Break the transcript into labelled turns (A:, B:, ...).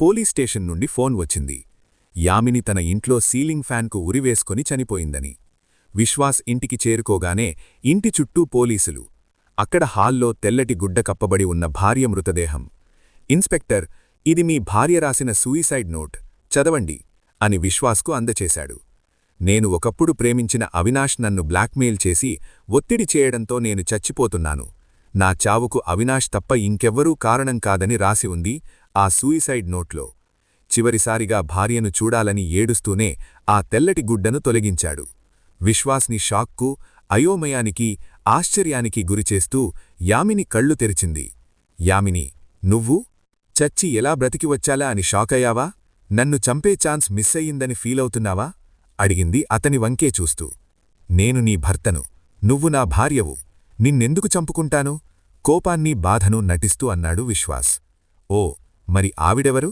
A: Police station నుండి phone వచ్చింది. యామిని తన ఇంట్లో సీలింగ్ ఫ్యాన్కు ఉరివేసుకొని చనిపోయిందని. విశ్వాస్ ఇంటికి చేరుకోగానే ఇంటి చుట్టూ పోలీసులు. అక్కడ హాల్లో తెల్లటి గుడ్డ కప్పబడి ఉన్న భార్య మృతదేహం. ఇన్స్పెక్టర్, ఇది మీ భార్య రాసిన సూయిసైడ్ నోట్, చదవండి అని విశ్వాస్కు అందచేశాడు. నేను ఒకప్పుడు ప్రేమించిన అవినాష్ నన్ను బ్లాక్మెయిల్ చేసి ఒత్తిడి చేయడంతో నేను చచ్చిపోతున్నాను. నా చావుకు అవినాష్ తప్ప ఇంకెవ్వరూ కారణం కాదని రాసి ఉంది ఆ సూయిసైడ్ నోట్లో. చివరిసారిగా భార్యను చూడాలని ఏడుస్తూనే ఆ తెల్లటి గుడ్డను తొలగించాడు. విశ్వాస్ని షాక్కు, అయోమయానికి, ఆశ్చర్యానికి గురిచేస్తూ యామిని కళ్ళు తెరిచింది. యామిని, నువ్వు చచ్చి ఎలా బ్రతికి వచ్చాలా అని షాకయ్యావా? నన్ను చంపే ఛాన్స్ మిస్సయ్యిందని ఫీలవుతున్నావా? అడిగింది అతని వంకే చూస్తూ. నేను నీ భర్తను, నువ్వు నా భార్యవు, నిన్నెందుకు చంపుకుంటాను? కోపాన్ని బాధను నటిస్తూ అన్నాడు విశ్వాస్. ఓ, మరి ఆవిడెవరు?